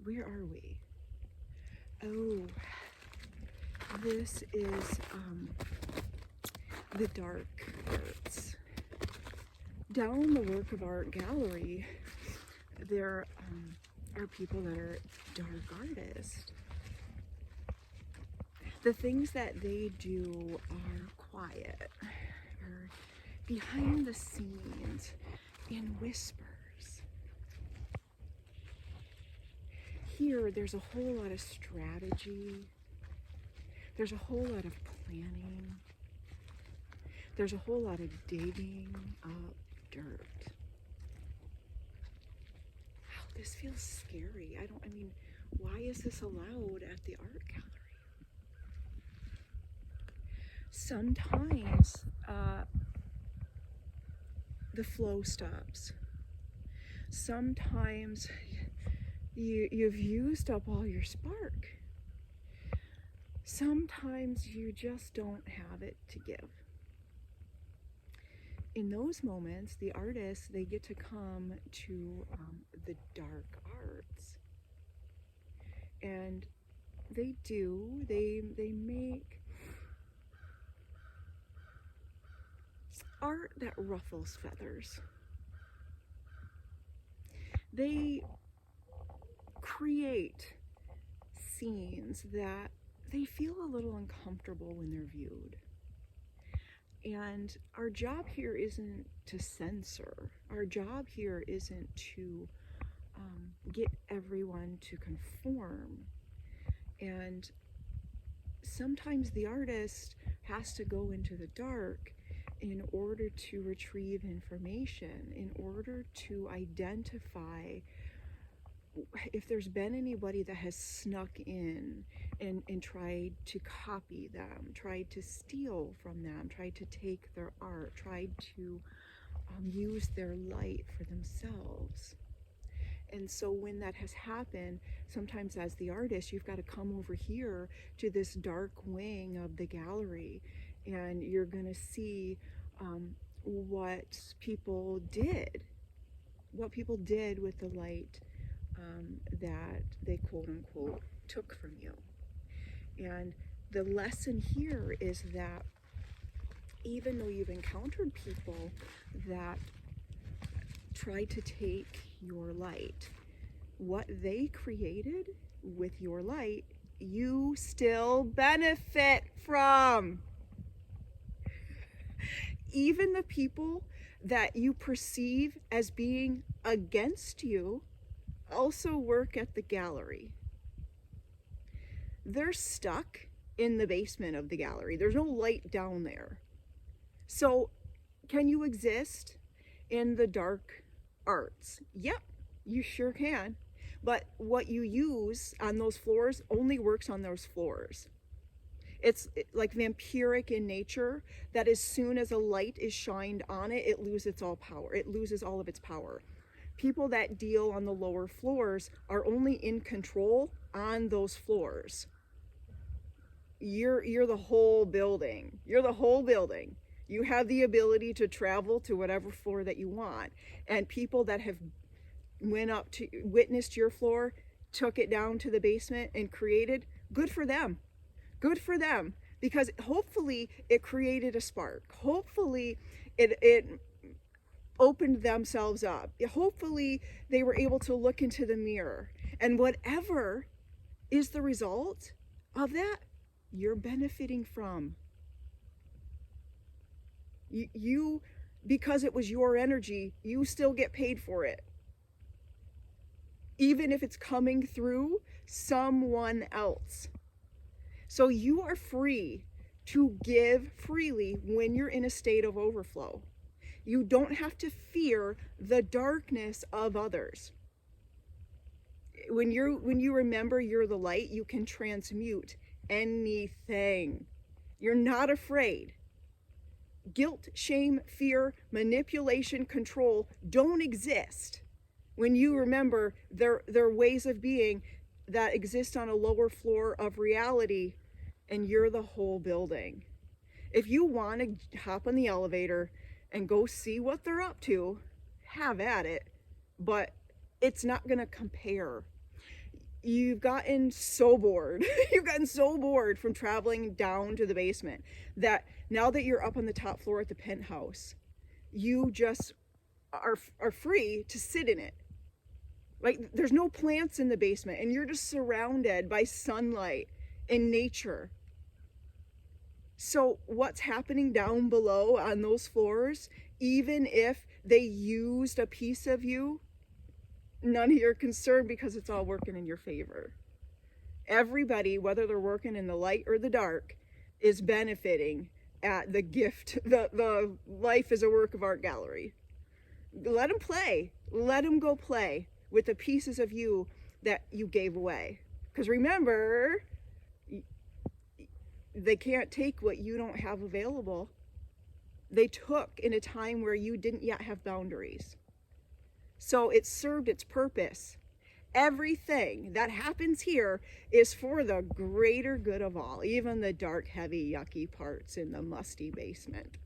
where are we? Oh, this is the dark arts. Down the work of art gallery, there are people that are dark artists. The things that they do are quiet, are behind the scenes, in whispers. Here, there's a whole lot of strategy. There's a whole lot of planning. There's a whole lot of digging up dirt. Wow, this feels scary. I mean, why is this allowed at the art gallery? Sometimes the flow stops. Sometimes you've used up all your spark. Sometimes you just don't have it to give. In those moments, the artists, they get to come to the dark arts. And they make art that ruffles feathers. They create scenes that they feel a little uncomfortable when they're viewed. And our job here isn't to censor. Our job here isn't to get everyone to conform. And sometimes the artist has to go into the dark in order to retrieve information, in order to identify if there's been anybody that has snuck in and tried to copy them, tried to steal from them, tried to take their art, tried to use their light for themselves. And so when that has happened, sometimes as the artist, you've got to come over here to this dark wing of the gallery, and you're going to see what people did with the light that they quote unquote took from you. And the lesson here is that even though you've encountered people that try to take your light, what they created with your light, you still benefit from. Even the people that you perceive as being against you also work at the gallery. They're stuck in the basement of the gallery. There's no light down there. So can you exist in the dark arts? Yep, you sure can. But what you use on those floors only works on those floors. It's like vampiric in nature, that as soon as a light is shined on it, it loses all power. It loses all of its power. People that deal on the lower floors are only in control on those floors. You're the whole building. You're the whole building. You have the ability to travel to whatever floor that you want. And people that have went up to witnessed your floor, took it down to the basement and created, good for them. Good for them. Because hopefully it created a spark. Hopefully it opened themselves up. Hopefully they were able to look into the mirror. And whatever is the result of that, you're benefiting from. You, because it was your energy, you still get paid for it. Even if it's coming through someone else. So you are free to give freely when you're in a state of overflow. You don't have to fear the darkness of others. When you remember you're the light, you can transmute anything. You're not afraid. Guilt, shame, fear, manipulation, control don't exist when you remember there are ways of being that exist on a lower floor of reality, and you're the whole building. If you want to hop on the elevator and go see what they're up to, have at it, but it's not going to compare you've gotten so bored. You've gotten so bored from traveling down to the basement that now that you're up on the top floor at the penthouse, you just are free to sit in it. Like, there's no plants in the basement and you're just surrounded by sunlight and nature. So what's happening down below on those floors, even if they used a piece of you, none of your concern, because it's all working in your favor. Everybody, whether they're working in the light or the dark, is benefiting at the gift, the life is a work of art gallery. Let them play. Let them go play with the pieces of you that you gave away. Because remember, they can't take what you don't have available. They took in a time where you didn't yet have boundaries. So it served its purpose. Everything that happens here is for the greater good of all, even the dark, heavy, yucky parts in the musty basement.